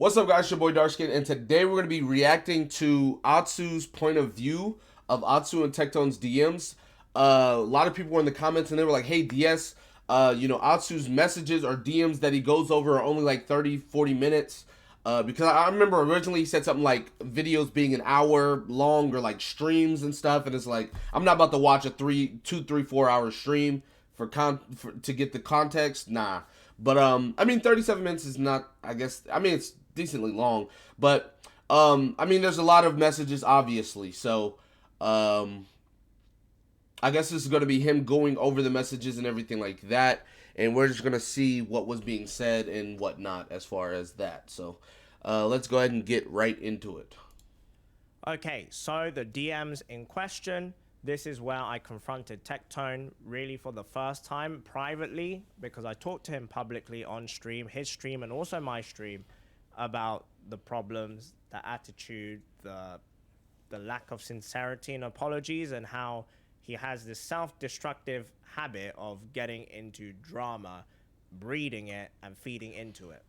What's up, guys? Your boy Darkskin, and today we're going to be reacting to Atsu's point of view of Atsu and Tectone's DMs. A lot of people were in the comments and they were like, hey, DS, Atsu's messages or DMs that he goes over are only like 30, 40 minutes. Because I remember originally he said something like videos being an hour long or like streams and stuff. And it's like, I'm not about to watch a 4 hour stream to get the context. Nah. But 37 minutes is not, I guess, it's decently long, but there's a lot of messages, obviously. So I guess this is going to be him going over the messages and everything like that, and we're just going to see what was being said and whatnot as far as that. So let's go ahead and get right into it. Okay, so the DMs in question, this is where I confronted Tectone really for the first time privately, because I talked to him publicly on stream, his stream and also my stream, about the problems, the attitude, the lack of sincerity and apologies, and how he has this self-destructive habit of getting into drama, breeding it and feeding into it.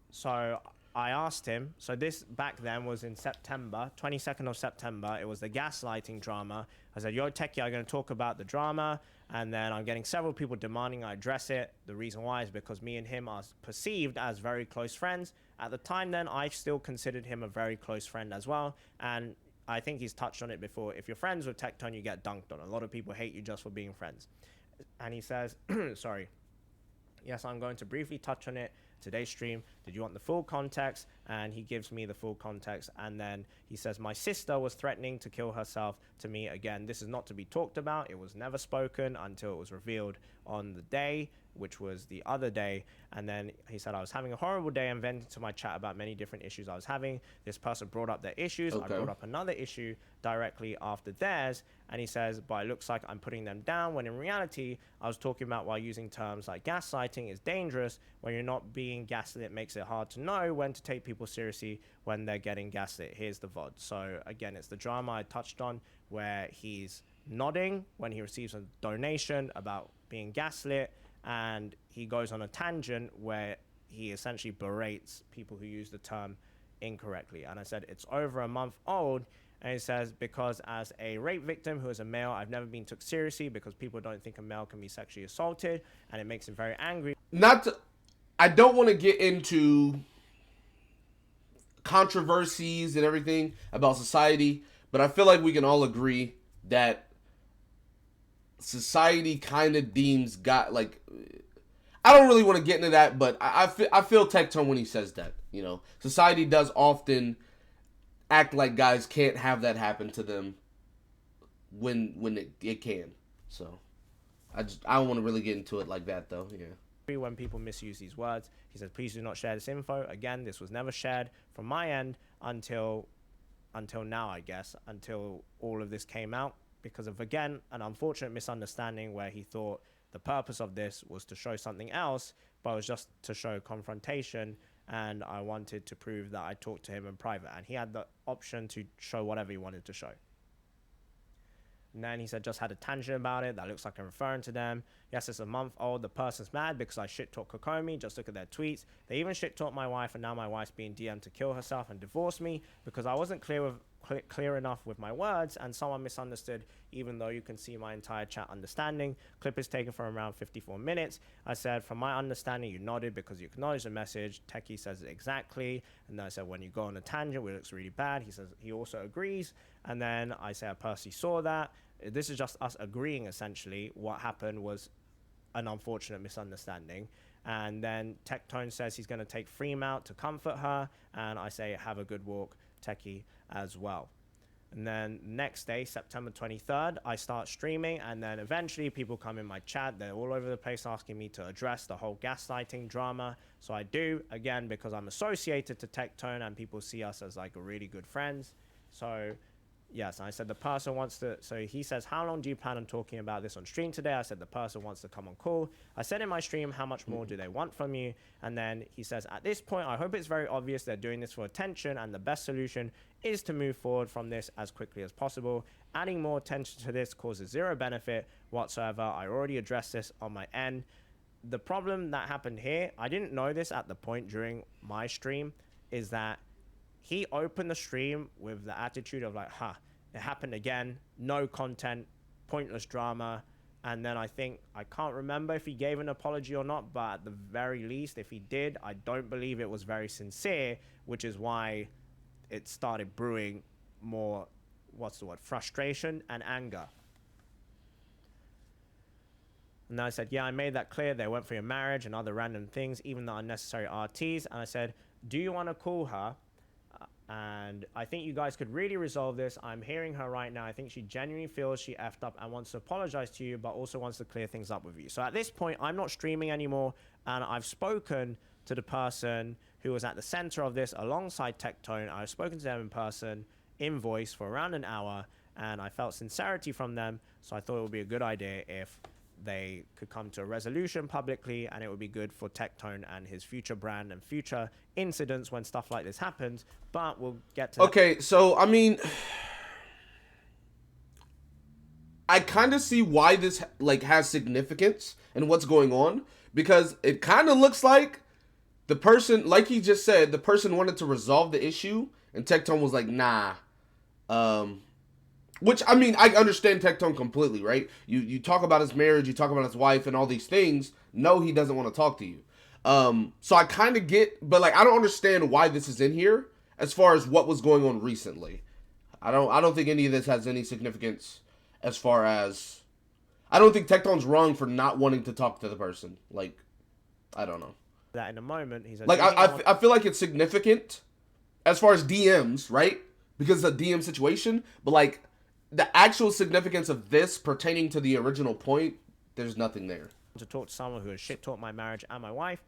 So I asked him, so this back then was in September, 22nd of September. It was the gaslighting drama. I said, yo, Techie, I'm going to talk about the drama. And then I'm getting several people demanding I address it. The reason why is because me and him are perceived as very close friends. At the time then, I still considered him a very close friend as well. And I think he's touched on it before. If you're friends with Tectone, you get dunked on. A lot of people hate you just for being friends. And he says, sorry, yes, I'm going to briefly touch on it. Today's stream, did you want the full context? And he gives me the full context, and then he says, my sister was threatening to kill herself to me. Again, this is not to be talked about. It was never spoken until it was revealed on the day, which was the other day. And then he said, I was having a horrible day and vented to my chat about many different issues I was having. This person brought up their issues. Okay. I brought up another issue directly after theirs. And he says, but it looks like I'm putting them down, when in reality, I was talking about why using terms like gaslighting is dangerous. When you're not being gaslit, it makes it hard to know when to take people seriously when they're getting gaslit. Here's the VOD. So again, it's the drama I touched on where he's nodding when he receives a donation about being gaslit, and he goes on a tangent where he essentially berates people who use the term incorrectly. And I said, it's over a month old. And he says, because as a rape victim who is a male, I've never been took seriously because people don't think a male can be sexually assaulted, and it makes him very angry. I don't want to get into controversies and everything about society, but I feel like we can all agree that society kind of deems I don't really want to get into that, but I feel Tectone when he says that. Society does often act like guys can't have that happen to them when it can. So I don't want to really get into it like that, though. Yeah. When people misuse these words, he says, please do not share this info. Again, this was never shared from my end until now, I guess, until all of this came out, because of, again, an unfortunate misunderstanding where he thought the purpose of this was to show something else, but it was just to show confrontation. And I wanted to prove that I talked to him in private, and he had the option to show whatever he wanted to show. And then he said, just had a tangent about it. That looks like I'm referring to them. Yes, it's a month old. The person's mad because I shit talk Kokomi. Just look at their tweets. They even shit talk my wife, and now my wife's being DM'd to kill herself and divorce me because I wasn't clear enough with my words, and someone misunderstood, even though you can see my entire chat understanding. Clip is taken from around 54 minutes. I said, from my understanding, you nodded because you acknowledged the message. Techie says it exactly. And then I said, when you go on a tangent, it looks really bad. He says he also agrees. And then I say, I personally saw that. This is just us agreeing, essentially. What happened was an unfortunate misunderstanding. And then Tectone says he's going to take Freem out to comfort her. And I say, have a good walk, Techie, as well. And then next day, September 23rd, I start streaming, and then eventually people come in my chat. They're all over the place asking me to address the whole gaslighting drama. So I do, again, because I'm associated to Tectone and people see us as like really good friends. So yes, I said the person wants to, so he says, how long do you plan on talking about this on stream today? I said the person wants to come on call. I said in my stream, how much more do they want from you? And then he says, at this point, I hope it's very obvious they're doing this for attention, and the best solution is to move forward from this as quickly as possible. Adding more attention to this causes zero benefit whatsoever. I already addressed this on my end. the problem that happened here, I didn't know this at the point during my stream, is that he opened the stream with the attitude of like, it happened again, no content, pointless drama. And then I can't remember if he gave an apology or not, but at the very least, if he did, I don't believe it was very sincere, which is why it started brewing more, frustration and anger. And then I said, yeah, I made that clear. They went for your marriage and other random things, even the unnecessary RTs. And I said, do you want to call her? And I think you guys could really resolve this. I'm hearing her right now. I think she genuinely feels she effed up and wants to apologize to you, but also wants to clear things up with you. So at this point, I'm not streaming anymore. And I've spoken to the person who was at the center of this alongside Tectone. I've spoken to them in person, in voice, for around an hour. And I felt sincerity from them. So I thought it would be a good idea if they could come to a resolution publicly, and it would be good for Tectone and his future brand and future incidents when stuff like this happens. But we'll get to okay, so I mean, I kind of see why this like has significance and what's going on, because it kind of looks like the person, like he just said, the person wanted to resolve the issue, and Tectone was like, nah. Which, I mean, I understand Tectone completely, right? You talk about his marriage, you talk about his wife and all these things. No, he doesn't want to talk to you. So I kind of get, but like, I don't understand why this is in here as far as what was going on recently. I don't think any of this has any significance as far as, I don't think Tectone's wrong for not wanting to talk to the person. Like, I don't know. That in a moment, he said, like, I feel like it's significant as far as DMs, right? Because it's a DM situation, but like, the actual significance of this pertaining to the original point, there's nothing there. To talk to someone who has shit talked my marriage and my wife.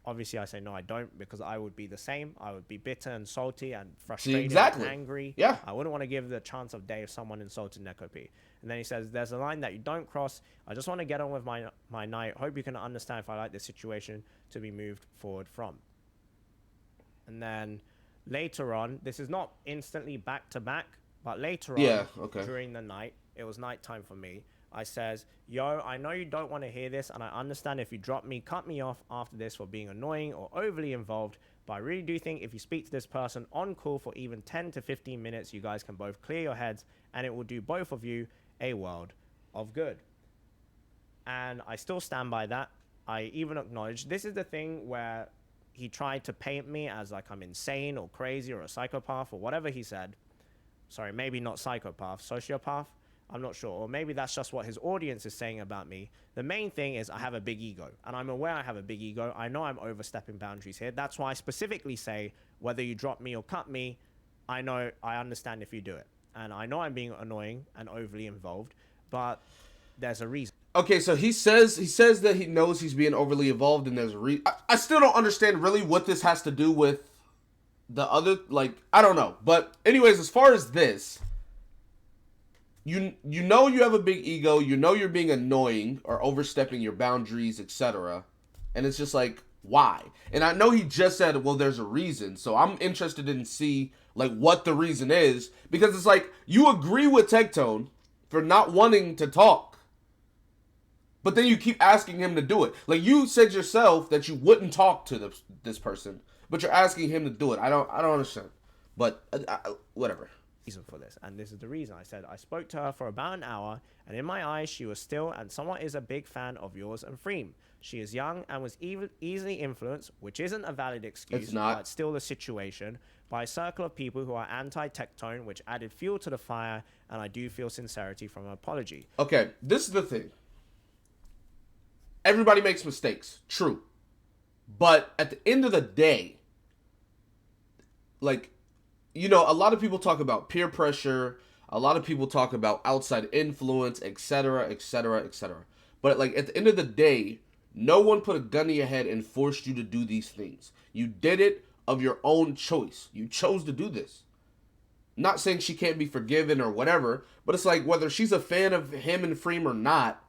Obviously, I say no, I don't, because I would be the same. I would be bitter and salty and frustrated and angry. Yeah. I wouldn't want to give the chance of day if someone insulted Neko P. And then he says, there's a line that you don't cross. I just want to get on with my night. Hope you can understand if I like this situation to be moved forward from. And then later on, this is not instantly back to back, but later on, during the night, it was nighttime for me, I says, yo, I know you don't want to hear this, and I understand if you drop me, cut me off after this for being annoying or overly involved, but I really do think if you speak to this person on call for even 10 to 15 minutes, you guys can both clear your heads, and it will do both of you a world of good. And I still stand by that. I even acknowledge, this is the thing where he tried to paint me as like I'm insane or crazy or a psychopath or whatever he said. Sorry, maybe not psychopath, sociopath. I'm not sure. Or maybe that's just what his audience is saying about me. The main thing is I have a big ego. And I'm aware I have a big ego. I know I'm overstepping boundaries here. That's why I specifically say, whether you drop me or cut me, I understand if you do it. And I know I'm being annoying and overly involved, but there's a reason. Okay, so he says that he knows he's being overly involved, and there's a reason. I still don't understand really what this has to do with the other, like, I don't know. But anyways, as far as this, you know you have a big ego, you know you're being annoying or overstepping your boundaries, etc. And it's just like, why? And I know he just said, well, there's a reason. So I'm interested in see like what the reason is, because it's like you agree with Tectone for not wanting to talk, but then you keep asking him to do it. Like you said yourself that you wouldn't talk to this person, but you're asking him to do it. I don't understand. But whatever. Reason for this, and this is the reason. I said I spoke to her for about an hour, and in my eyes she was still and somewhat is a big fan of yours and Freem. She is young and was easily influenced, which isn't a valid excuse. It's not. But still the situation, by a circle of people who are anti-Tectone, which added fuel to the fire, and I do feel sincerity from an apology. Okay, this is the thing. Everybody makes mistakes, true. But at the end of the day, like, you know, a lot of people talk about peer pressure. A lot of people talk about outside influence, etc., etc., etc. But like at the end of the day, no one put a gun to your head and forced you to do these things. You did it of your own choice. You chose to do this. Not saying she can't be forgiven or whatever, but it's like whether she's a fan of him and Freem or not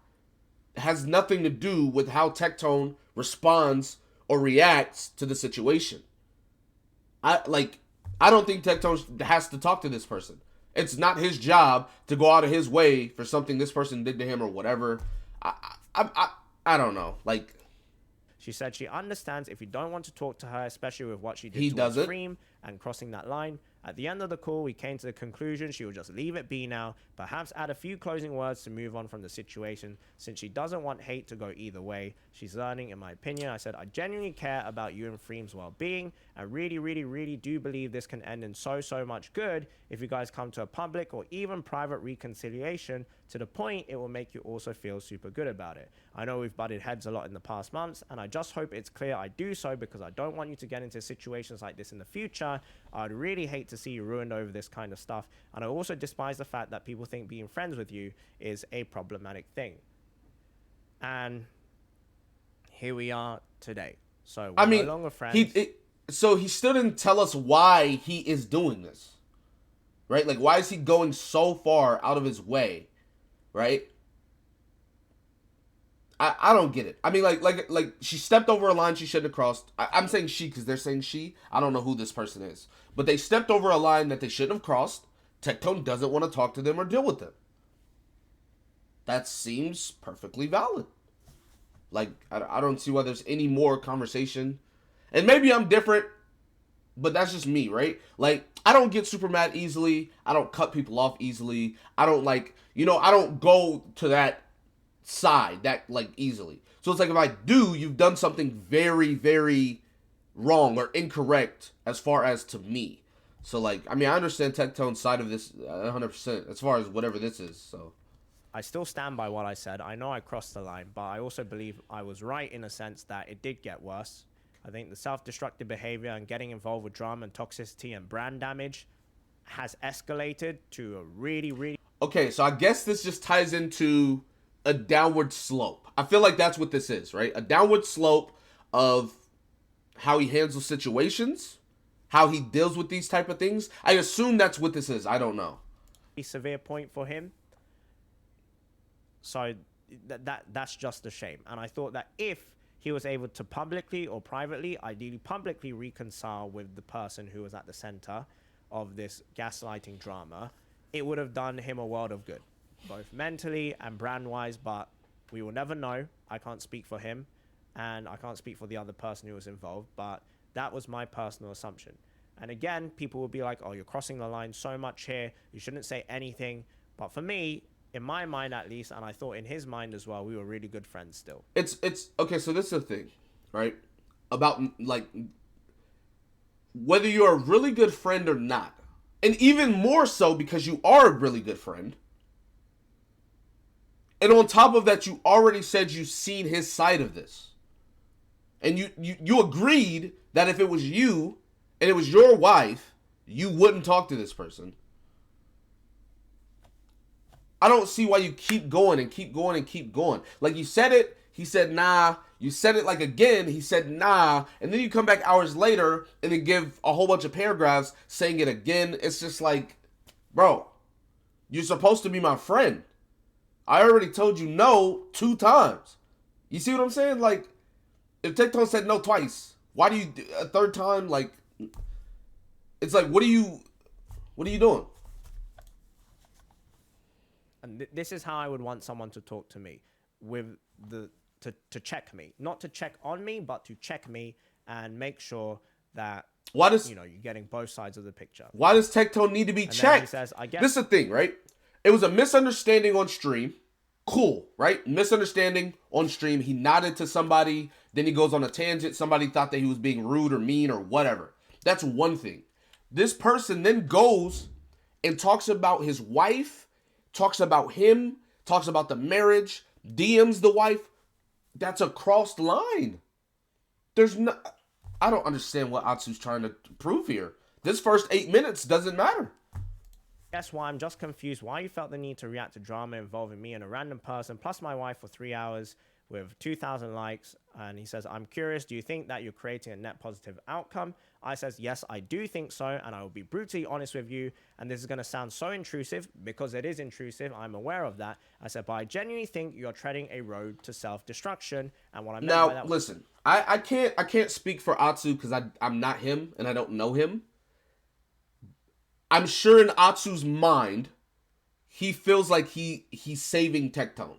has nothing to do with how Tectone responds or reacts to the situation. I don't think Tectone has to talk to this person. It's not his job to go out of his way for something this person did to him or whatever. I don't know. Like, She said she understands if you don't want to talk to her, especially with what she did He towards doesn't. Freem and crossing that line. At the end of the call, we came to the conclusion she will just leave it be now, perhaps add a few closing words to move on from the situation, since she doesn't want hate to go either way. She's learning, in my opinion. I said, I genuinely care about you and Freem's well-being, and really, really, really do believe this can end in so much good if you guys come to a public or even private reconciliation, to the point it will make you also feel super good about it. I know we've butted heads a lot in the past months, and I just hope it's clear I do so because I don't want you to get into situations like this in the future. I'd really hate to see you ruined over this kind of stuff, and I also despise the fact that people think being friends with you is a problematic thing. And here we are today. So we're no longer friends. So he still didn't tell us why he is doing this, right? Like, why is he going so far out of his way, right? I don't get it. I mean, like she stepped over a line she shouldn't have crossed. I'm saying she because they're saying she. I don't know who this person is. But they stepped over a line that they shouldn't have crossed. Tectone doesn't want to talk to them or deal with them. That seems perfectly valid. Like, I don't see why there's any more conversation. And maybe I'm different, but that's just me, right? Like, I don't get super mad easily. I don't cut people off easily. I don't I don't go to that side that like easily. So it's like, if I do, you've done something very, very wrong or incorrect as far as to me. So like, I mean, I understand Tectone's side of this 100% as far as whatever this is. So I still stand by what I said. I know I crossed the line, but I also believe I was right in a sense that it did get worse. I think the self-destructive behavior and getting involved with drama and toxicity and brand damage has escalated to a really, really... Okay, so I guess this just ties into a downward slope. I feel like that's what this is, right? A downward slope of how he handles situations, how he deals with these type of things. I assume that's what this is. I don't know. A severe point for him. So that's just a shame. And I thought that if he was able to publicly or privately, ideally publicly, reconcile with the person who was at the center of this gaslighting drama, it would have done him a world of good, both mentally and brand-wise, but we will never know. I can't speak for him, and I can't speak for the other person who was involved, but that was my personal assumption. And again, people will be like, oh, you're crossing the line so much here, you shouldn't say anything. But for me, in my mind at least, and I thought in his mind as well, we were really good friends still. It's okay, so this is the thing, right? About, like, whether you're a really good friend or not, and even more so because you are a really good friend, and on top of that, you already said you've seen his side of this. And you agreed that if it was you, and it was your wife, you wouldn't talk to this person. I don't see why you keep going and keep going and keep going. Like, you said it, he said nah. You said it like again, he said nah. And then you come back hours later and then give a whole bunch of paragraphs saying it again. It's just like, bro, you're supposed to be my friend. I already told you no 2 times. You see what I'm saying? Like, if Tectone said no twice, why do you a 3rd time? Like, it's like, what are you doing? And this is how I would want someone to talk to me, with to check me, not to check on me, but to check me and make sure that you're getting both sides of the picture. Why does Tectone need to be checked? He says, I guess this is the thing, right? It was a misunderstanding on stream. Cool, right? Misunderstanding on stream. He nodded to somebody, then he goes on a tangent. Somebody thought that he was being rude or mean or whatever. That's one thing. This person then goes and talks about his wife, talks about him, talks about the marriage, DMs the wife. That's a crossed line. I don't understand what Atsu's trying to prove here. This first 8 minutes doesn't matter. That's why I'm just confused why you felt the need to react to drama involving me and a random person plus my wife for 3 hours with 2,000 likes. And he says, I'm curious, do you think that you're creating a net positive outcome? I says, yes, I do think so. And I will be brutally honest with you. And this is going to sound so intrusive because it is intrusive. I'm aware of that. I said, but I genuinely think you're treading a road to self-destruction. And what I meant by that was... listen, I can't speak for Atsu because I'm not him and I don't know him. I'm sure in Atsu's mind, he feels like he's saving Tectone,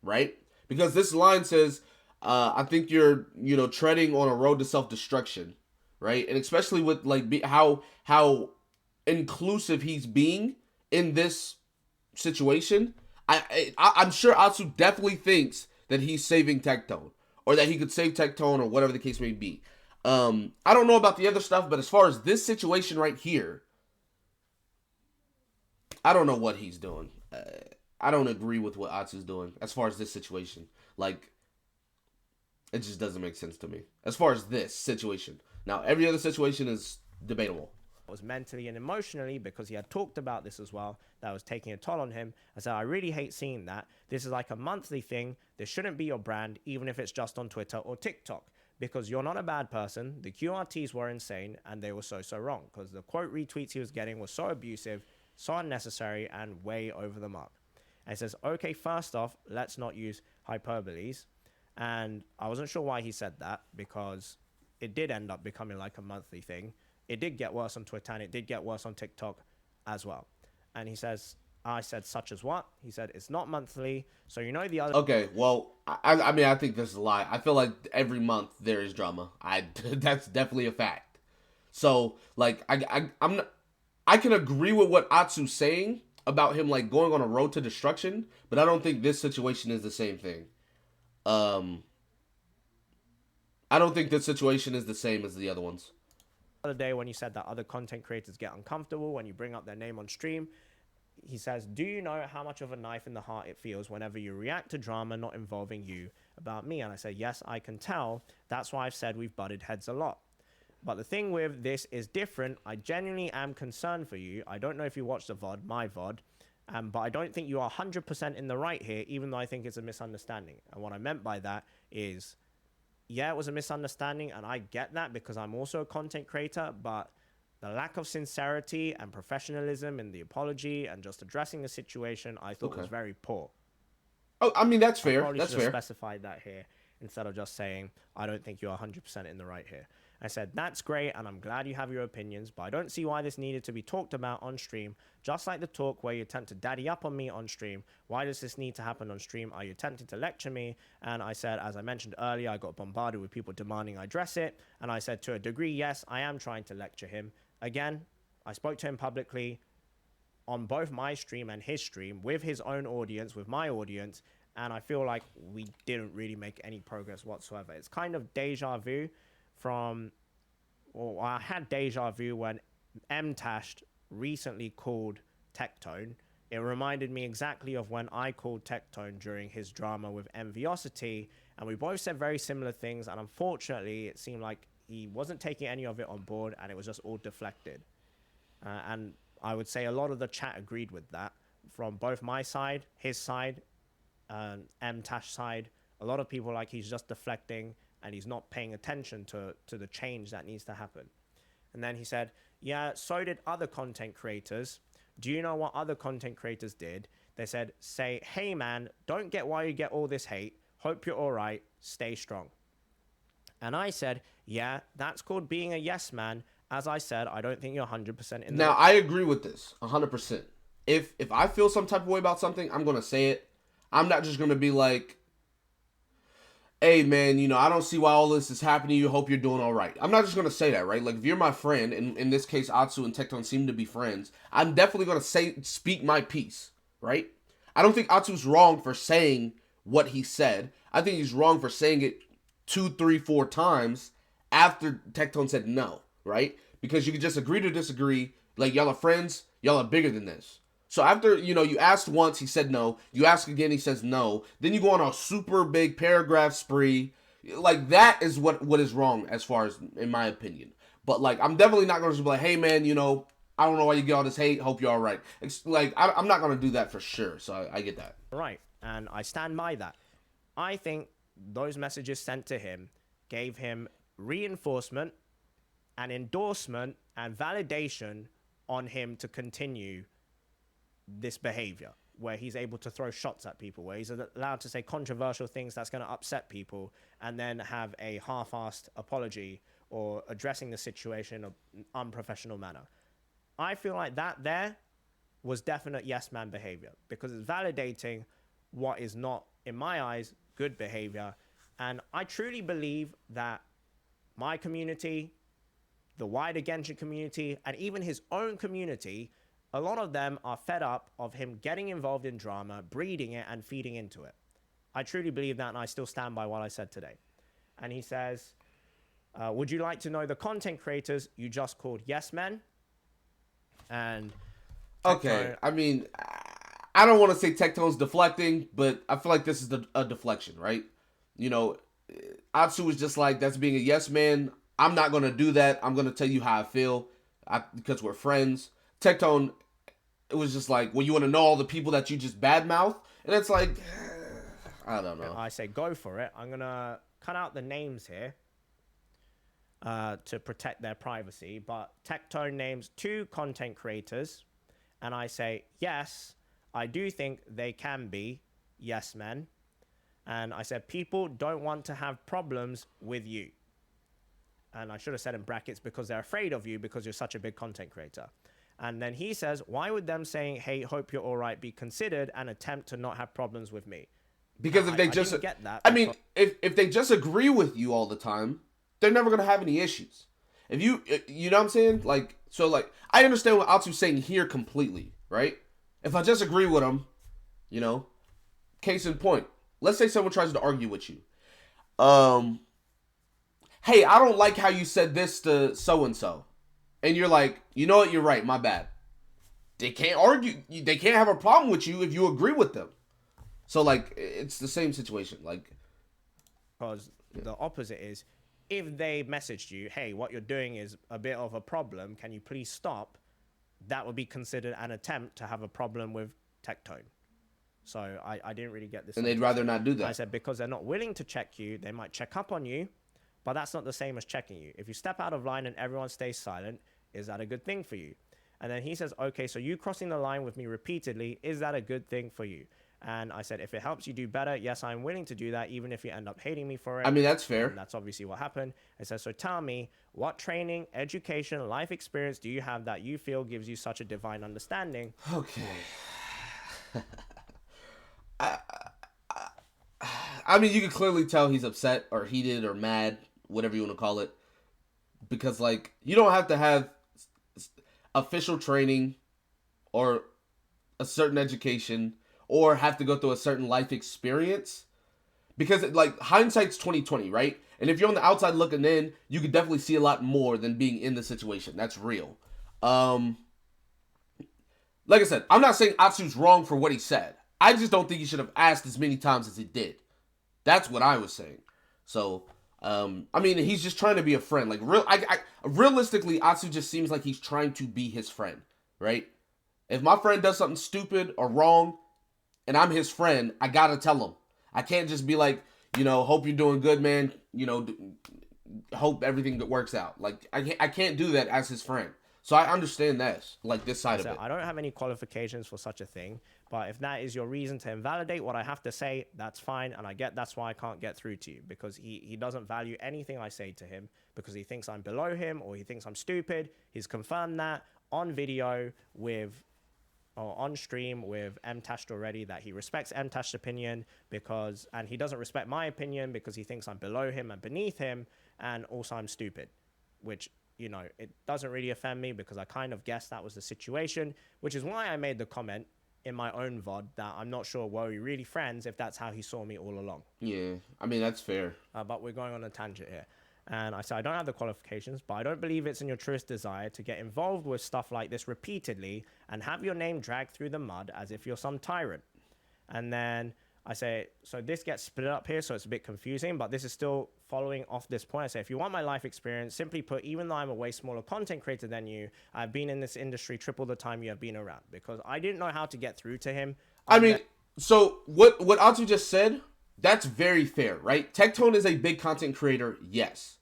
right? Because this line says, I think you're, treading on a road to self destruction, right? And especially with like how inclusive he's being in this situation. I'm sure Atsu definitely thinks that he's saving Tectone, or that he could save Tectone, or whatever the case may be. I don't know about the other stuff, but as far as this situation right here, I don't know what he's doing. I don't agree with what Atsu's doing as far as this situation. Like, it just doesn't make sense to me as far as this situation. Now, every other situation is debatable. Was mentally and emotionally, because he had talked about this as well, that was taking a toll on him. I said, I really hate seeing that. This is like a monthly thing. This shouldn't be your brand, even if it's just on Twitter or TikTok, because you're not a bad person. The QRTs were insane, and they were so wrong, because the quote retweets he was getting was so abusive, so unnecessary, and way over the mark. And he says, okay, first off, let's not use hyperboles. And I wasn't sure why he said that, because it did end up becoming like a monthly thing. It did get worse on Twitter, and it did get worse on TikTok as well. And he says, I said, such as what? He said, it's not monthly. So, the other. Okay, well, I mean, I think this is a lie. I feel like every month there is drama. That's definitely a fact. So, like, I can agree with what Atsu's saying about him, like, going on a road to destruction, but I don't think this situation is the same thing. I don't think this situation is the same as the other ones. Other day when you said that other content creators get uncomfortable when you bring up their name on stream, he says, do you know how much of a knife in the heart it feels whenever you react to drama not involving you about me? And I said, yes, I can tell. That's why I've said we've butted heads a lot. But the thing with this is different. I genuinely am concerned for you. I don't know if you watched the VOD, my VOD, but I don't think you are 100% in the right here, even though I think it's a misunderstanding. And what I meant by that is, yeah, it was a misunderstanding, and I get that because I'm also a content creator, but the lack of sincerity and professionalism in the apology and just addressing the situation, I thought was very poor. Oh, I mean, that's fair. I probably That's should have fair. specified that here instead of just saying, I don't think you're 100% in the right here. I said, that's great, and I'm glad you have your opinions, but I don't see why this needed to be talked about on stream, just like the talk where you attempt to daddy up on me on stream. Why does this need to happen on stream? Are you attempting to lecture me? And I said, as I mentioned earlier, I got bombarded with people demanding I address it, and I said, to a degree, yes, I am trying to lecture him. Again, I spoke to him publicly on both my stream and his stream, with his own audience, with my audience, and I feel like we didn't really make any progress whatsoever. It's kind of deja vu I had deja vu when M-Tashed recently called Tectone. It reminded me exactly of when I called Tectone during his drama with Enviosity, and we both said very similar things, and unfortunately, it seemed like he wasn't taking any of it on board, and it was just all deflected. And I would say a lot of the chat agreed with that, from both my side, his side, M-Tash side. A lot of people like he's just deflecting, and he's not paying attention to the change that needs to happen. And then he said, yeah, so did other content creators. Do you know what other content creators did? They said, say, hey man, don't get why you get all this hate. Hope you're all right. Stay strong. And I said, yeah, that's called being a yes man. As I said, I don't think you're 100% in the... Now, I agree with this 100%. If I feel some type of way about something, I'm going to say it. I'm not just going to be like, hey man, I don't see why all this is happening. You hope you're doing all right. I'm not just going to say that, right? Like, if you're my friend, and in this case, Atsu and Tectone seem to be friends, I'm definitely going to speak my piece, right? I don't think Atsu's wrong for saying what he said. I think he's wrong for saying it 2, 3, 4 times after Tectone said no, right? Because you can just agree to disagree. Like, y'all are friends. Y'all are bigger than this. So after, you asked once, he said no. You ask again, he says no. Then you go on a super big paragraph spree. Like, that is what is wrong as far as, in my opinion. But, like, I'm definitely not going to be like, hey, man, I don't know why you get all this hate. Hope you're all right. Like, I'm not going to do that for sure. So I get that. Right. And I stand by that. I think those messages sent to him gave him reinforcement and endorsement and validation on him to continue this behavior, where he's able to throw shots at people, where he's allowed to say controversial things that's going to upset people, and then have a half-assed apology or addressing the situation in an unprofessional manner. I feel like that there was definite yes man behavior, because it's validating what is not, in my eyes, good behavior, And I truly believe that my community, the wider Genshin community, and even his own community, a lot of them are fed up of him getting involved in drama, breeding it, and feeding into it. I truly believe that, and I still stand by what I said today. And he says, would you like to know the content creators you just called yes men? And Okay, I mean, I don't want to say Tectone's deflecting, but I feel like this is a deflection, right? You know, Atsu was just like, that's being a yes man. I'm not going to do that. I'm going to tell you how I feel because we're friends. Tectone, it was just like, well, you want to know all the people that you just badmouth? And it's like, I don't know. I say go for it. I'm going to cut out the names here to protect their privacy. But Tectone names 2 content creators. And I say, yes, I do think they can be yes men. And I said, people don't want to have problems with you. And I should have said in brackets, because they're afraid of you because you're such a big content creator. And then he says, why would them saying, hey, hope you're all right, be considered an attempt to not have problems with me? Because if they just get that, I mean, if they just agree with you all the time, they're never going to have any issues. If you know what I'm saying? Like, so like, I understand what Atsu's saying here completely, right? If I just agree with him, you know, case in point, let's say someone tries to argue with you. Hey, I don't like how you said this to so-and-so. And you're like, you know what? You're right. My bad. They can't argue. They can't have a problem with you if you agree with them. So, like, it's the same situation. Like, because the opposite is, if they messaged you, hey, what you're doing is a bit of a problem, can you please stop? That would be considered an attempt to have a problem with Tectone. So I didn't really get this. And they'd rather not do that. I said, because they're not willing to check you, they might check up on you, but that's not the same as checking you. If you step out of line and everyone stays silent, is that a good thing for you? And then he says, okay, so you crossing the line with me repeatedly, is that a good thing for you? And I said, if it helps you do better, yes, I'm willing to do that, even if you end up hating me for it. I mean, that's fair. And that's obviously what happened. I said, so tell me, what training, education, life experience do you have that you feel gives you such a divine understanding? Okay. I mean, you can clearly tell he's upset or heated or mad, whatever you want to call it. Because, like, you don't have to have official training or a certain education or have to go through a certain life experience. Because, like, hindsight's 20/20, right? And if you're on the outside looking in, you could definitely see a lot more than being in the situation. That's real. Like I said, I'm not saying Atsu's wrong for what he said. I just don't think he should have asked as many times as he did. That's what I was saying. So, I mean, he's just trying to be a friend. Like, realistically, Atsu just seems like he's trying to be his friend, right? If my friend does something stupid or wrong, and I'm his friend, I gotta tell him. I can't just be like, you know, hope you're doing good, man. You know, hope everything works out. Like, I can't do that as his friend. So I understand that, like, this side of it. I don't have any qualifications for such a thing, but if that is your reason to invalidate what I have to say, that's fine, and I get that's why I can't get through to you, because he doesn't value anything I say to him, because he thinks I'm below him, or he thinks I'm stupid. He's confirmed that on video with, or on stream with MTashed already, that he respects MTashed's opinion, and he doesn't respect my opinion because he thinks I'm below him and beneath him, and also I'm stupid, which, you know, it doesn't really offend me because I kind of guessed that was the situation, which is why I made the comment in my own VOD that I'm not sure were we really friends if that's how he saw me all along. Yeah, I mean, that's fair. But we're going on a tangent here. And I said, I don't have the qualifications, but I don't believe it's in your truest desire to get involved with stuff like this repeatedly and have your name dragged through the mud as if you're some tyrant. And then I say, so this gets split up here, so it's a bit confusing, but this is still following off this point. I say, if you want my life experience, simply put, even though I'm a way smaller content creator than you, I've been in this industry triple the time you have been around, because I didn't know how to get through to him. I mean, so what Atsu just said, that's very fair, right? Tectone is a big content creator, yes.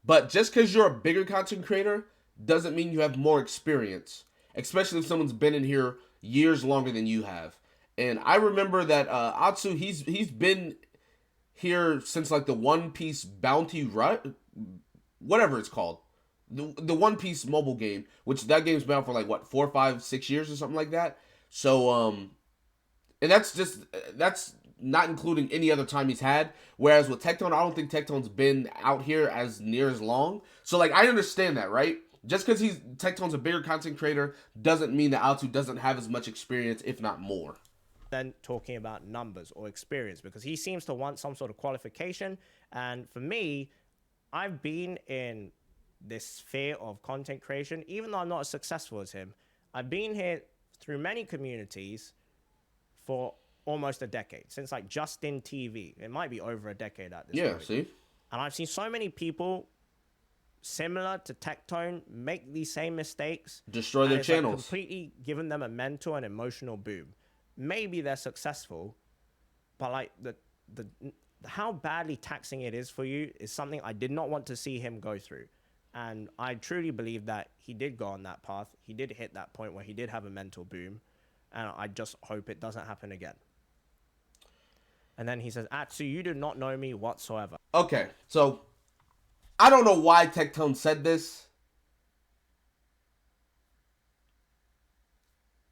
But just because you're a bigger content creator doesn't mean you have more experience, especially if someone's been in here years longer than you have. And I remember that Atsu, he's been here since like the One Piece Bounty Run, whatever it's called, the One Piece mobile game, which that game's been out for like what 4, 5, 6 years or something like that. So and that's not including any other time he's had. Whereas with Tectone, I don't think Tectone's been out here as near as long. So like I understand that, right? Just because Tectone's a bigger content creator doesn't mean that Atsu doesn't have as much experience, if not more. Then talking about numbers or experience, because he seems to want some sort of qualification. And for me, I've been in this sphere of content creation, even though I'm not as successful as him. I've been here through many communities for almost a decade, since like Justin TV. It might be over a decade at this point. Yeah, see? And I've seen so many people similar to Tectone make these same mistakes. Destroy their channels. Like completely giving them a mental and emotional boom. Maybe they're successful, but like the how badly taxing it is for you is something I did not want to see him go through. And I truly believe that he did go on that path. He did hit that point where he did have a mental boom. And I just hope it doesn't happen again. And then he says, Atsu, you do not know me whatsoever. Okay, so I don't know why Tectone said this.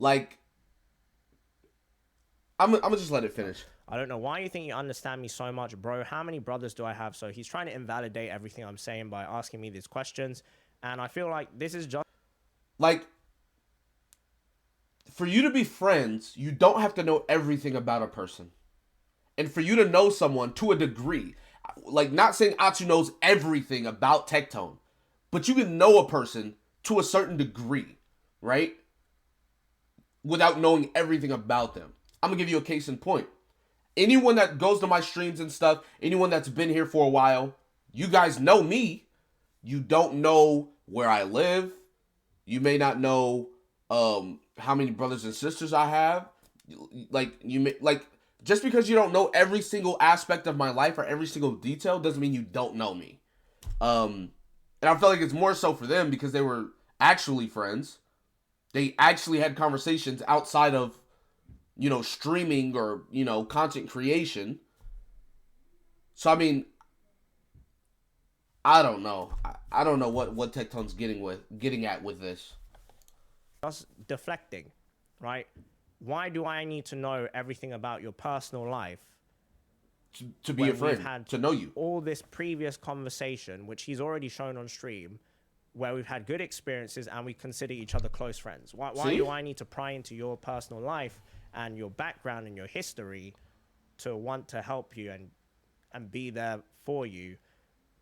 Like, I'm gonna just let it finish. I don't know why you think you understand me so much, bro. How many brothers do I have? So he's trying to invalidate everything I'm saying by asking me these questions. And I feel like this is just... Like, for you to be friends, you don't have to know everything about a person. And for you to know someone to a degree, like not saying Atsu knows everything about Tectone, but you can know a person to a certain degree, right? Without knowing everything about them. I'm gonna give you a case in point. Anyone that goes to my streams and stuff, anyone that's been here for a while, you guys know me. You don't know where I live. You may not know how many brothers and sisters I have. Just because you don't know every single aspect of my life or every single detail doesn't mean you don't know me. And I feel like it's more so for them because they were actually friends. They actually had conversations outside of, you know, streaming or, you know, content creation. So, I mean, I don't know. I don't know what Tectone's getting at with this. Just deflecting, right? Why do I need to know everything about your personal life to be a friend, to know you? All this previous conversation, which he's already shown on stream, where we've had good experiences and we consider each other close friends. Why do I need to pry into your personal life and your background and your history to want to help you and be there for you,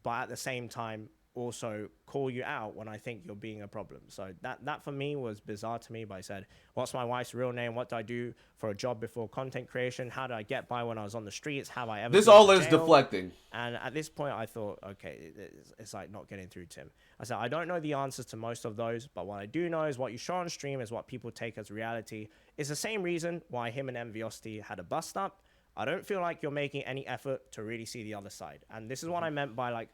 but at the same time also call you out when I think you're being a problem? So that for me was bizarre to me. But I said, what's my wife's real name? What do I do for a job before content creation? How did I get by when I was on the streets? Have I ever... This all is deflecting. And at this point I thought, okay, it's like not getting through to him. I said, I don't know the answers to most of those, but what I do know is what you show on stream is what people take as reality. It's the same reason why him and Enviosity had a bust up. I don't feel like you're making any effort to really see the other side. And this is what I meant by like,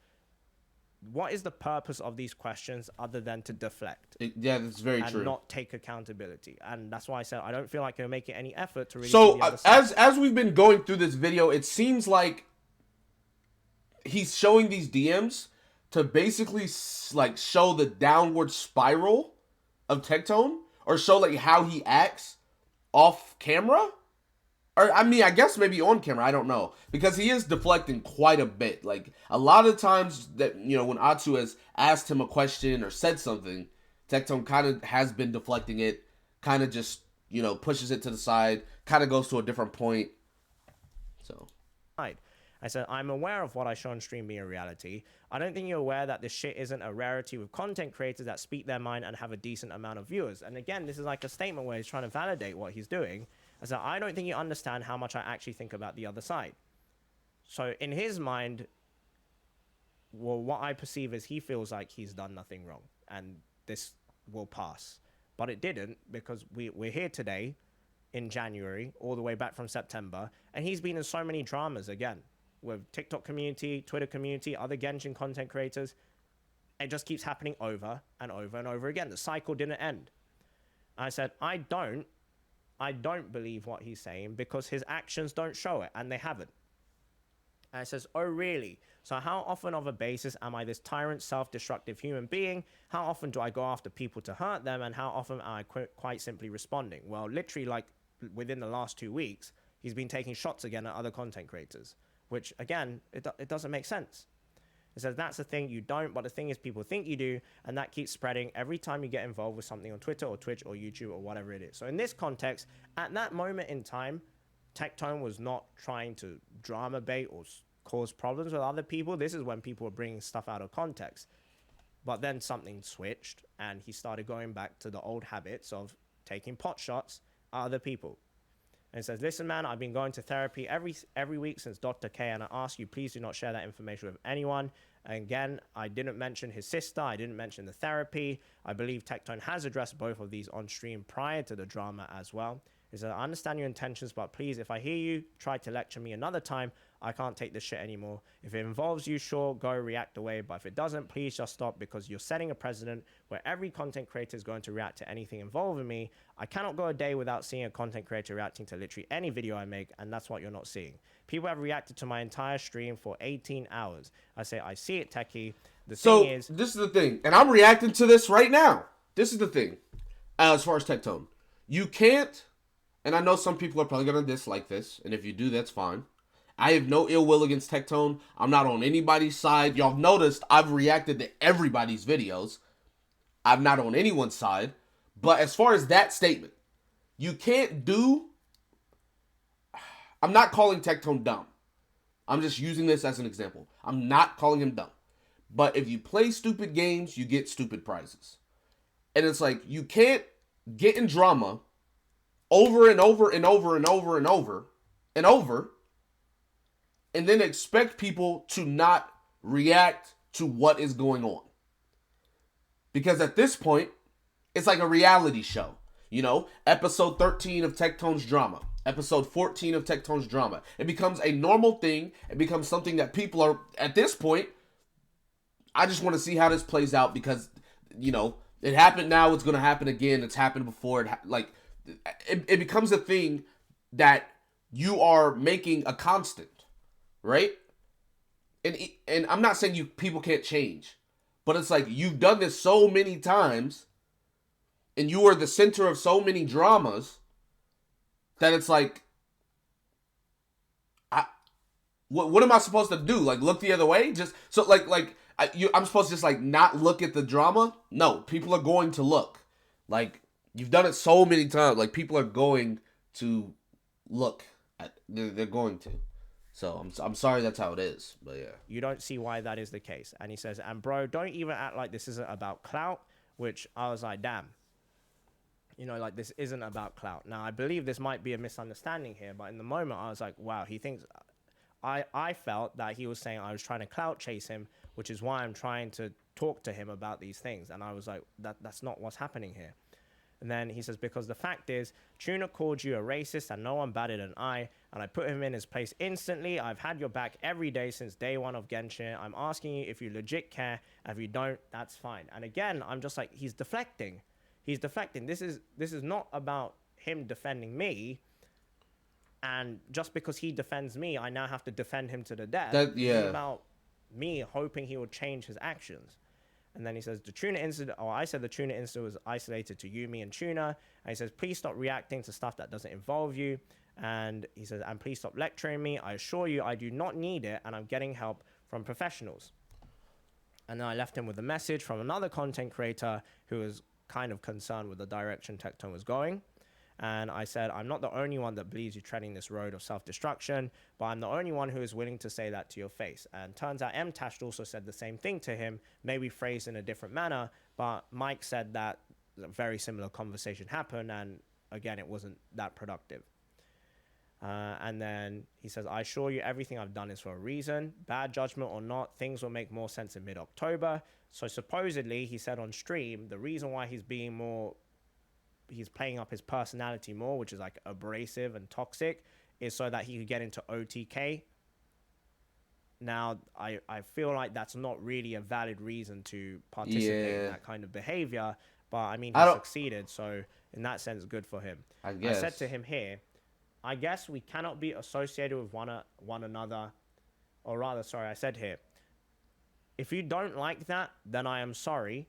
what is the purpose of these questions other than to deflect? Yeah, that's very true. And not take accountability. And that's why I said I don't feel like you're making any effort to really see the other side. As we've been going through this video, it seems like he's showing these DMs to basically like show the downward spiral of Tectone, or show like how he acts off camera. Or, I mean, I guess maybe on camera, I don't know. Because he is deflecting quite a bit. Like, a lot of times that, you know, when Atsu has asked him a question or said something, Tectone kind of has been deflecting it. Kind of just, you know, pushes it to the side. Kind of goes to a different point. So. I said, I'm aware of what I show on stream being a reality. I don't think you're aware that this shit isn't a rarity with content creators that speak their mind and have a decent amount of viewers. And again, this is like a statement where he's trying to validate what he's doing. I said, I don't think you understand how much I actually think about the other side. So in his mind, well, what I perceive is he feels like he's done nothing wrong and this will pass. But it didn't, because we're here today in January, all the way back from September, and he's been in so many dramas again with TikTok community, Twitter community, other Genshin content creators. It just keeps happening over and over and over again. The cycle didn't end. I said, I don't believe what he's saying because his actions don't show it, and they haven't. And it says, oh, really? So how often of a basis am I this tyrant, self-destructive human being? How often do I go after people to hurt them? And how often am I quite simply responding? Well, literally, like, within the last 2 weeks, He's been taking shots again at other content creators, which again, it doesn't make sense. It says that's the thing, you don't, but the thing is people think you do, and that keeps spreading every time you get involved with something on Twitter or Twitch or YouTube or whatever it is. So in this context, at that moment in time, Tectone was not trying to drama bait or cause problems with other people. This is when people were bringing stuff out of context. But then something switched, and he started going back to the old habits of taking pot shots at other people. And it says, listen, man, I've been going to therapy every week since Dr. K, and I ask you, please do not share that information with anyone. And again, I didn't mention his sister. I didn't mention the therapy. I believe Tectone has addressed both of these on stream prior to the drama as well. He said, I understand your intentions, but please, if I hear you try to lecture me another time, I can't take this shit anymore. If it involves you, sure, go react away. But if it doesn't, please just stop, because you're setting a precedent where every content creator is going to react to anything involving me. I cannot go a day without seeing a content creator reacting to literally any video I make, and that's what you're not seeing. People have reacted to my entire stream for 18 hours. I say, I see it, Techie. The thing is... this is the thing, and I'm reacting to this right now. This is the thing, as far as Tectone. You can't, and I know some people are probably going to dislike this, and if you do, that's fine. I have no ill will against Tectone. I'm not on anybody's side. Y'all noticed I've reacted to everybody's videos. I'm not on anyone's side. But as far as that statement, you can't do... I'm not calling Tectone dumb. I'm just using this as an example. I'm not calling him dumb. But if you play stupid games, you get stupid prizes. And it's like, you can't get in drama over and over and over and over and over and over, and then expect people to not react to what is going on. Because at this point, it's like a reality show. You know, episode 13 of Tectone's drama. Episode 14 of Tectone's drama. It becomes a normal thing. It becomes something that people are, at this point, I just want to see how this plays out, because, you know, it happened now, it's going to happen again. It's happened before. It becomes a thing that you are making a constant. Right? And I'm not saying people can't change, but it's like, you've done this so many times, and you are the center of so many dramas, that it's like, what am I supposed to do? Like, look the other way? Just so I'm supposed to just like not look at the drama? No, people are going to look. Like, you've done it so many times. Like, people are going to look at. They're going to. So I'm sorry that's how it is, but yeah. You don't see why that is the case. And he says, and bro, don't even act like this isn't about clout, which I was like, damn. You know, like, this isn't about clout. Now, I believe this might be a misunderstanding here, but in the moment, I was like, wow, he thinks... I felt that he was saying I was trying to clout chase him, which is why I'm trying to talk to him about these things. And I was like, that's not what's happening here. And then he says, because the fact is, Tuna called you a racist and no one batted an eye, and I put him in his place instantly. I've had your back every day since day one of Genshin. I'm asking you if you legit care, and if you don't, that's fine. And again, I'm just like, he's deflecting. He's deflecting. This is not about him defending me, and just because he defends me, I now have to defend him to the death. Yeah. This is about me hoping he will change his actions. And then he says, the Tuna incident, or I said the Tuna incident was isolated to you, me, and Tuna. And he says, please stop reacting to stuff that doesn't involve you. And he says, and please stop lecturing me. I assure you, I do not need it, and I'm getting help from professionals. And then I left him with a message from another content creator who was kind of concerned with the direction Tectone was going. And I said, I'm not the only one that believes you're treading this road of self-destruction, but I'm the only one who is willing to say that to your face. And turns out M-Tashed also said the same thing to him, maybe phrased in a different manner, but Mike said that a very similar conversation happened, and again, it wasn't that productive. And then he says, I assure you everything I've done is for a reason. Bad judgment or not, things will make more sense in mid-October. So supposedly, he said on stream, the reason why he's being more... he's playing up his personality more, which is like abrasive and toxic, is so that he could get into OTK. Now, I feel like that's not really a valid reason to participate in that kind of behavior, but I mean, he succeeded, so in that sense, good for him. I guess. I said to him here, I guess we cannot be associated with one another, or rather, sorry, I said here, if you don't like that, then I am sorry.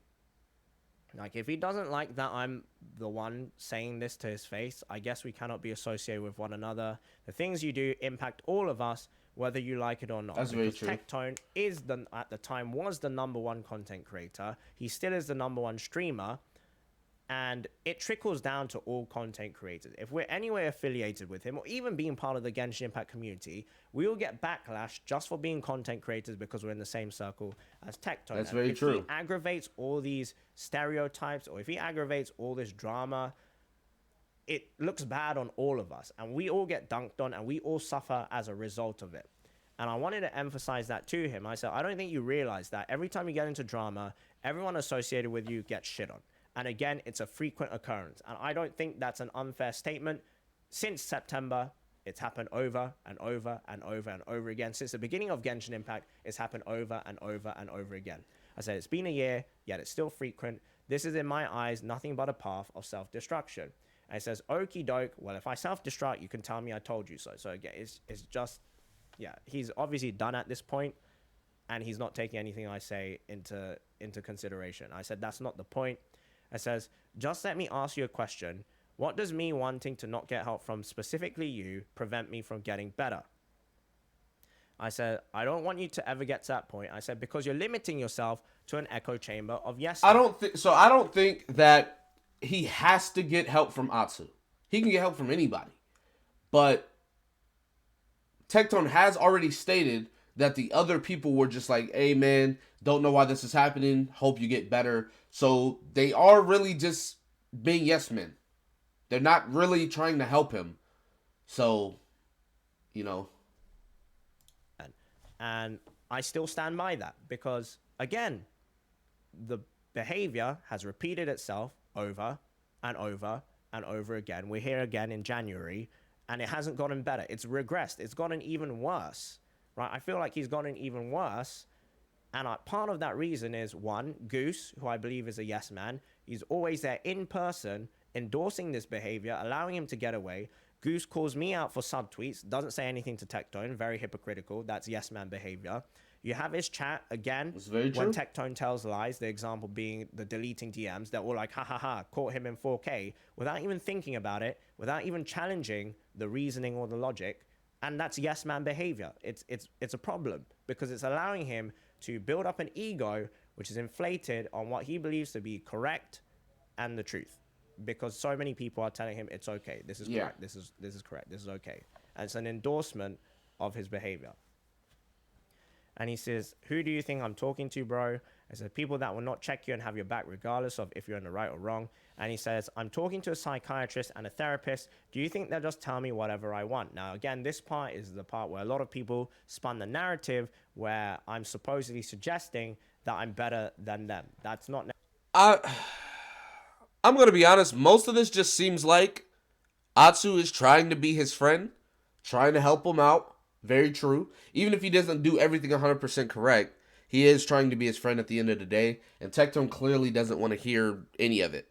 Like, if he doesn't like that I'm the one saying this to his face, I guess we cannot be associated with one another. The things you do impact all of us, whether you like it or not. That's very true. Tectone is at the time was the #1 content creator. He still is the #1 streamer. And it trickles down to all content creators. If we're anywhere affiliated with him, or even being part of the Genshin Impact community, we will get backlash just for being content creators because we're in the same circle as Tectone. That's very true. If he aggravates all these stereotypes, or if he aggravates all this drama, it looks bad on all of us. And we all get dunked on, and we all suffer as a result of it. And I wanted to emphasize that to him. I said, I don't think you realize that every time you get into drama, everyone associated with you gets shit on. And again, it's a frequent occurrence. And I don't think that's an unfair statement. Since September, it's happened over and over and over and over again. Since the beginning of Genshin Impact, it's happened over and over and over again. I said, it's been a year, yet it's still frequent. This is, in my eyes, nothing but a path of self-destruction. And it says, okie doke, well, if I self-destruct, you can tell me I told you so. So again, it's just, yeah, he's obviously done at this point, and he's not taking anything I say into consideration. I said, that's not the point. It says, just let me ask you a question. What does me wanting to not get help from specifically you prevent me from getting better? I said, I don't want you to ever get to that point. I said, because you're limiting yourself to an echo chamber of yes. I don't think that he has to get help from Atsu. He can get help from anybody. But Tectone has already stated that the other people were just like, hey man, don't know why this is happening. Hope you get better. So they are really just being yes men. They're not really trying to help him. So, you know. And I still stand by that because, again, the behavior has repeated itself over and over and over again. We're here again in January, and it hasn't gotten better. It's regressed. It's gotten even worse, right? I feel like he's gotten even worse. And part of that reason is, one, Goose, who I believe is a yes man. He's always there in person, endorsing this behavior, allowing him to get away. Goose calls me out for subtweets, doesn't say anything to Tectone, very hypocritical. That's yes man behavior. You have his chat, again, when Tectone tells lies, the example being the deleting DMs, that were like, ha ha ha, caught him in 4K, without even thinking about it, without even challenging the reasoning or the logic. And that's yes man behavior. It's a problem because it's allowing him to build up an ego which is inflated on what he believes to be correct and the truth, because so many people are telling him it's okay, this is correct, this is correct, this is okay, and it's an endorsement of his behavior. And he says, who do you think I'm talking to, bro? I said, people that will not check you and have your back regardless of if you're in the right or wrong. And he says, I'm talking to a psychiatrist and a therapist. Do you think they'll just tell me whatever I want? Now, again, this part is the part where a lot of people spun the narrative where I'm supposedly suggesting that I'm better than them. That's not... I'm going to be honest. Most of this just seems like Atsu is trying to be his friend, trying to help him out. Very true. Even if he doesn't do everything 100% correct, he is trying to be his friend at the end of the day. And Tectone clearly doesn't want to hear any of it.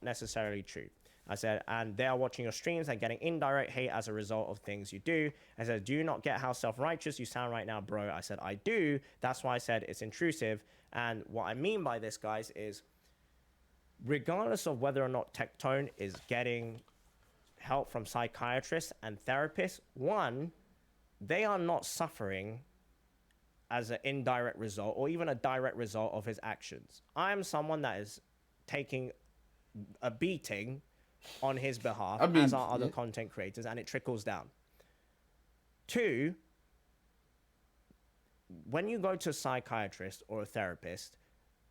Necessarily true. I said, and they are watching your streams and getting indirect hate as a result of things you do. I said, do you not get how self-righteous you sound right now, bro? I said, I do. That's why I said it's intrusive. And what I mean by this, guys, is regardless of whether or not Tectone is getting help from psychiatrists and therapists, one, they are not suffering as an indirect result or even a direct result of his actions. I am someone that is taking a beating on his behalf, as are other content creators, and it trickles down. Two, when you go to a psychiatrist or a therapist,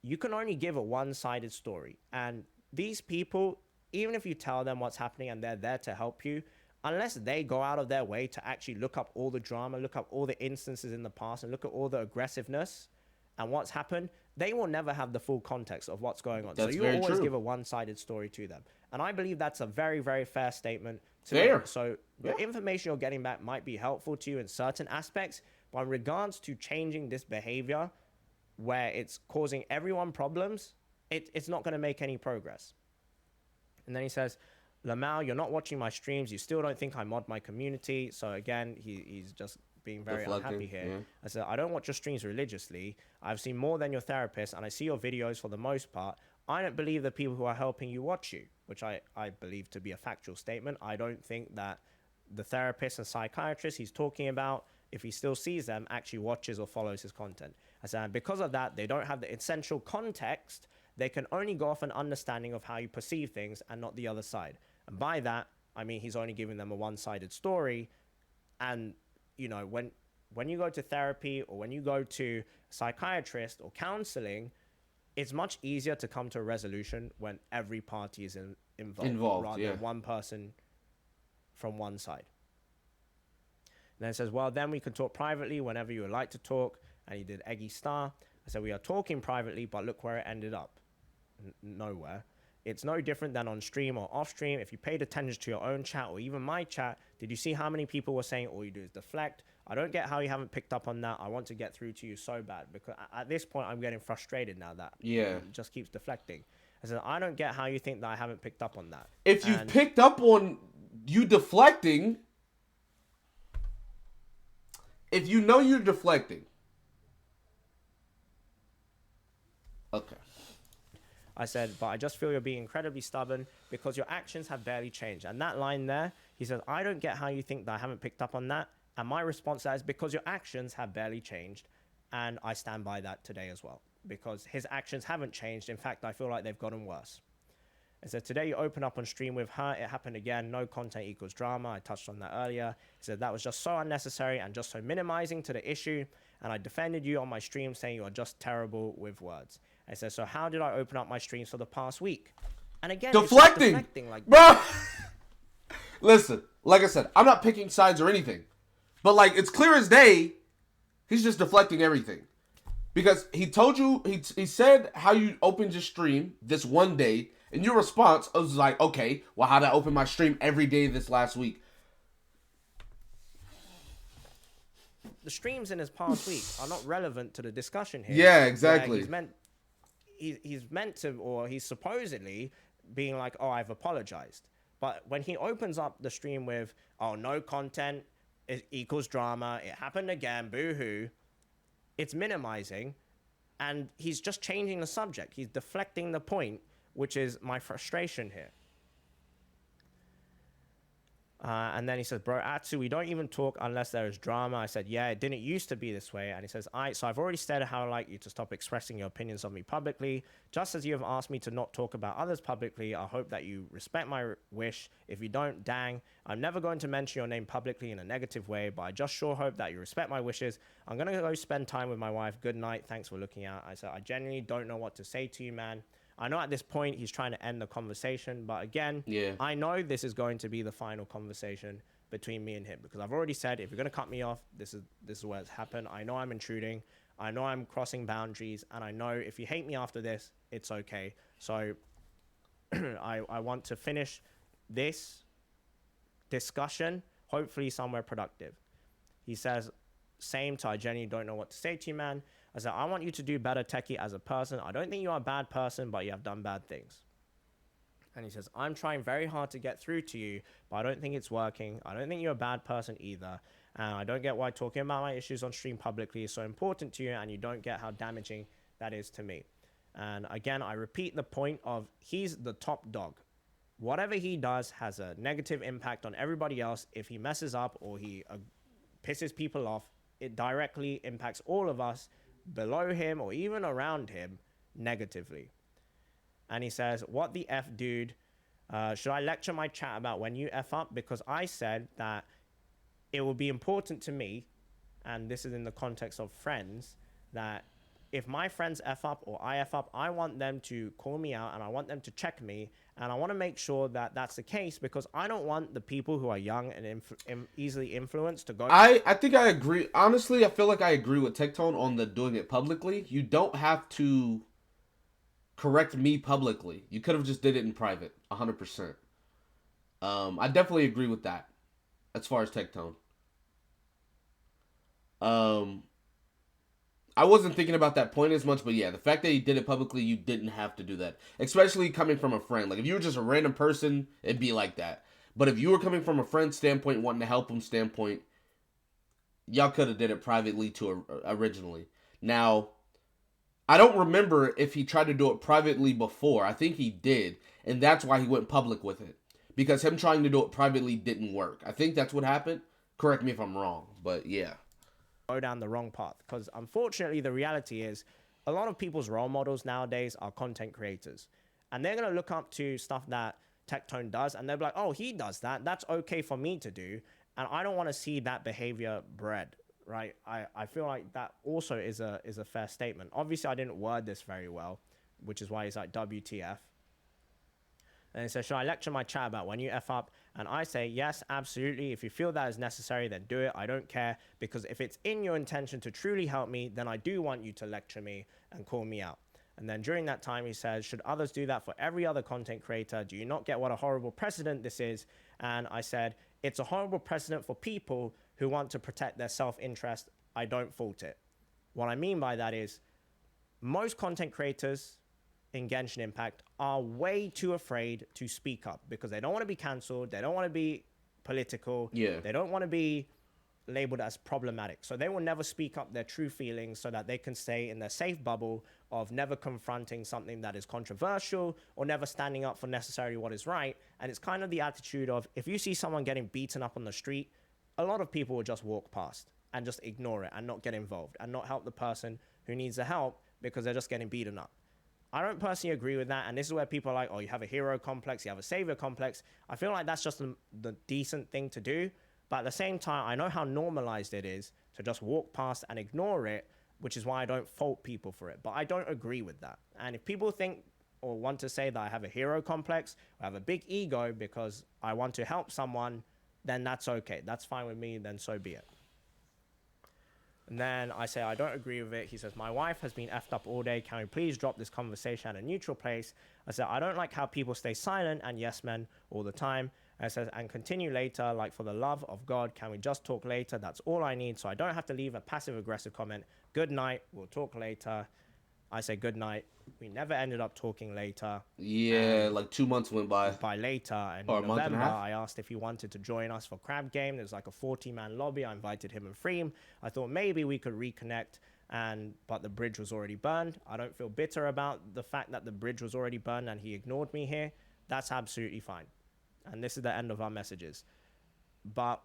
you can only give a one-sided story. And these people, even if you tell them what's happening and they're there to help you, unless they go out of their way to actually look up all the drama, look up all the instances in the past, and look at all the aggressiveness and what's happened, they will never have the full context of what's going on. That's so you always give a one-sided story to them. And I believe that's a very, very fair statement to make. So the information you're getting back might be helpful to you in certain aspects, but in regards to changing this behavior where it's causing everyone problems, it's not going to make any progress. And then he says, Lamau, you're not watching my streams. You still don't think I mod my community. So again, he's just being very Deflecting, unhappy here. yeah. I said, I don't watch your streams religiously. I've seen more than your therapist, and I see your videos for the most part. I don't believe the people who are helping you watch you, which I believe to be a factual statement. I don't think that the therapist and psychiatrist he's talking about, if he still sees them, actually watches or follows his content. I said, because of that, they don't have the essential context. They can only go off an understanding of how you perceive things and not the other side. And by that, I mean he's only giving them a one-sided story. And, you know, when you go to therapy or when you go to a psychiatrist or counseling, it's much easier to come to a resolution when every party is involved rather than one person from one side. And then it says, well, then we can talk privately whenever you would like to talk. And he did Eggy Star. I said, we are talking privately, but look where it ended up. Nowhere. It's no different than on stream or off stream. If you paid attention to your own chat or even my chat, did you see how many people were saying all you do is deflect? I don't get how you haven't picked up on that. I want to get through to you so bad, because at this point I'm getting frustrated now that it just keeps deflecting. I said, I don't get how you think that I haven't picked up on that. If you've picked up on you deflecting, if you know you're deflecting, okay. I said, but I just feel you're being incredibly stubborn because your actions have barely changed. And that line there, he says, I don't get how you think that I haven't picked up on that. And my response to that is because your actions have barely changed. And I stand by that today as well, because his actions haven't changed. In fact, I feel like they've gotten worse. And so today you open up on stream with her. It happened again. No content equals drama. I touched on that earlier. He said that was just so unnecessary and just so minimizing to the issue. And I defended you on my stream saying you are just terrible with words. I said, so how did I open up my streams for the past week? And again, deflecting like, bro. Listen, like I said, I'm not picking sides or anything, but like it's clear as day, he's just deflecting everything. Because he told you, he said how you opened your stream this one day, and your response was like, okay, well, how did I open my stream every day this last week? The streams in his past week are not relevant to the discussion here. Yeah, exactly. He's meant to, or he's supposedly being like, oh, I've apologized. But when he opens up the stream with, oh, no content equals drama, it happened again, boo-hoo, it's minimizing, and he's just changing the subject. He's deflecting the point, which is my frustration here. And then he says, bro, Atsu, we don't even talk unless there is drama. I said, yeah, it didn't used to be this way. And he says, so I've already stated how I like you to stop expressing your opinions of me publicly. Just as you have asked me to not talk about others publicly, I hope that you respect my wish. If you don't, dang, I'm never going to mention your name publicly in a negative way, but I just sure hope that you respect my wishes. I'm going to go spend time with my wife. Good night. Thanks for looking out. I said, I genuinely don't know what to say to you, man. I know at this point he's trying to end the conversation, but again, I know this is going to be the final conversation between me and him, because I've already said, if you're going to cut me off, this is where it's happened. I know I'm intruding. I know I'm crossing boundaries, and I know if you hate me after this, it's okay. So I want to finish this discussion, hopefully somewhere productive. He says, same to, I genuinely don't know what to say to you, man. I said, I want you to do better, Techie, as a person. I don't think you are a bad person, but you have done bad things. And he says, I'm trying very hard to get through to you, but I don't think it's working. I don't think you're a bad person either. And I don't get why talking about my issues on stream publicly is so important to you, and you don't get how damaging that is to me. And again, I repeat the point of he's the top dog. Whatever he does has a negative impact on everybody else. If he messes up or he pisses people off, it directly impacts all of us below him or even around him negatively. And he says, what the F, dude? Should I lecture my chat about when you F up? Because I said that it will be important to me, and this is in the context of friends, that if my friends F up or I F up, I want them to call me out and I want them to check me. And I want to make sure that that's the case, because I don't want the people who are young and easily influenced to go. I think I agree. Honestly, I feel like I agree with Tectone on the doing it publicly. You don't have to correct me publicly. You could have just did it in private, 100%. I definitely agree with that as far as Tectone. I wasn't thinking about that point as much, but yeah, the fact that he did it publicly, you didn't have to do that. Especially coming from a friend. Like, if you were just a random person, it'd be like that. But if you were coming from a friend standpoint, wanting to help him standpoint, y'all could have did it privately to originally. Now, I don't remember if he tried to do it privately before. I think he did, and that's why he went public with it. Because him trying to do it privately didn't work. I think that's what happened. Correct me if I'm wrong, but yeah. Go down the wrong path, because unfortunately the reality is a lot of people's role models nowadays are content creators, and they're going to look up to stuff that Tectone does, and they'll be like, oh, he does that, that's okay for me to do, and I don't want to see that behavior bred, right? I feel like that also is a fair statement. Obviously I didn't word this very well, which is why it's like WTF. And it says, should I lecture my chat about when you F up? And I say, yes, absolutely. If you feel that is necessary, then do it. I don't care. Because if it's in your intention to truly help me, then I do want you to lecture me and call me out. And then during that time, he says, should others do that for every other content creator? Do you not get what a horrible precedent this is? And I said, it's a horrible precedent for people who want to protect their self-interest. I don't fault it. What I mean by that is most content creators in Genshin Impact are way too afraid to speak up because they don't want to be cancelled. They don't want to be political. Yeah. They don't want to be labeled as problematic. So they will never speak up their true feelings so that they can stay in their safe bubble of never confronting something that is controversial or never standing up for necessarily what is right. And it's kind of the attitude of, if you see someone getting beaten up on the street, a lot of people will just walk past and just ignore it and not get involved and not help the person who needs the help because they're just getting beaten up. I don't personally agree with that, and this is where people are like, oh, you have a hero complex, you have a savior complex. I feel like that's just the decent thing to do, but at the same time, I know how normalized it is to just walk past and ignore it, which is why I don't fault people for it, but I don't agree with that. And if people think or want to say that I have a hero complex, or have a big ego because I want to help someone, then that's okay. That's fine with me, then so be it. And then I say, I don't agree with it. He says, my wife has been effed up all day. Can we please drop this conversation at a neutral place? I said, I don't like how people stay silent and yes men all the time. And I said, and continue later, like for the love of God, can we just talk later? That's all I need. So I don't have to leave a passive aggressive comment. Good night. We'll talk later. I say good night. We never ended up talking later. Yeah, like 2 months went by. By later, and Or in a month and a November, half? I asked if he wanted to join us for Crab Game. There's like a 40-man lobby. I invited him and Freem. I thought maybe we could reconnect, but the bridge was already burned. I don't feel bitter about the fact that the bridge was already burned and he ignored me here. That's absolutely fine. And this is the end of our messages. But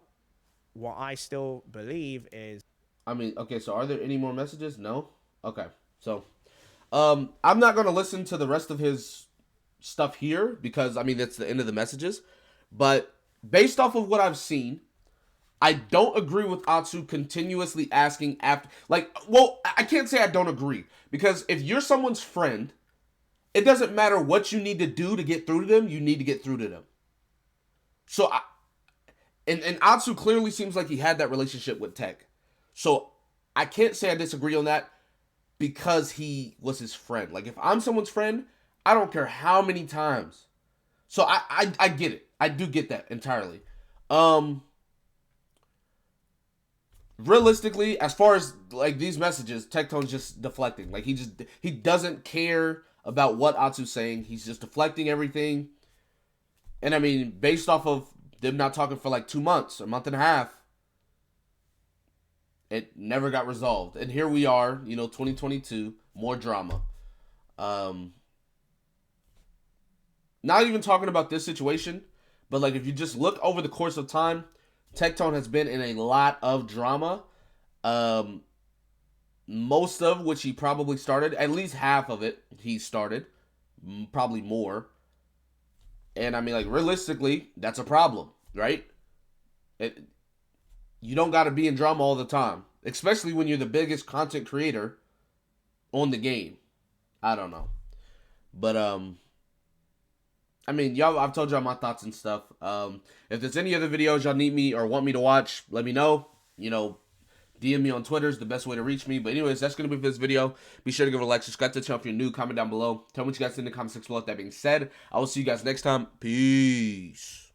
what I still believe is... I mean, okay, so are there any more messages? No? Okay, so... I'm not going to listen to the rest of his stuff here because, I mean, that's the end of the messages. But based off of what I've seen, I don't agree with Atsu continuously asking after... Like, well, I can't say I don't agree. Because if you're someone's friend, it doesn't matter what you need to do to get through to them, you need to get through to them. So, and Atsu clearly seems like he had that relationship with Tech. So, I can't say I disagree on that. Because he was his friend. Like, if I'm someone's friend, I don't care how many times. So, I get it. I do get that entirely. Realistically, as far as, like, these messages, Tectone's just deflecting. Like, he doesn't care about what Atsu's saying. He's just deflecting everything. And, I mean, based off of them not talking for, like, 2 months, a month and a half, it never got resolved. And here we are, 2022, more drama. Not even talking about this situation, but like if you just look over the course of time, Tectone has been in a lot of drama. Most of which he probably started, at least half of it he started, probably more. And I mean, like, realistically, that's a problem, right? You don't got to be in drama all the time, especially when you're the biggest content creator on the game. I don't know. But, I mean, y'all, I've told y'all my thoughts and stuff. If there's any other videos y'all need me or want me to watch, let me know. DM me on Twitter is the best way to reach me. But anyways, that's going to be for this video. Be sure to give it a like, subscribe to the channel if you're new, comment down below. Tell me what you guys think in the comment section below. With that being said, I will see you guys next time. Peace.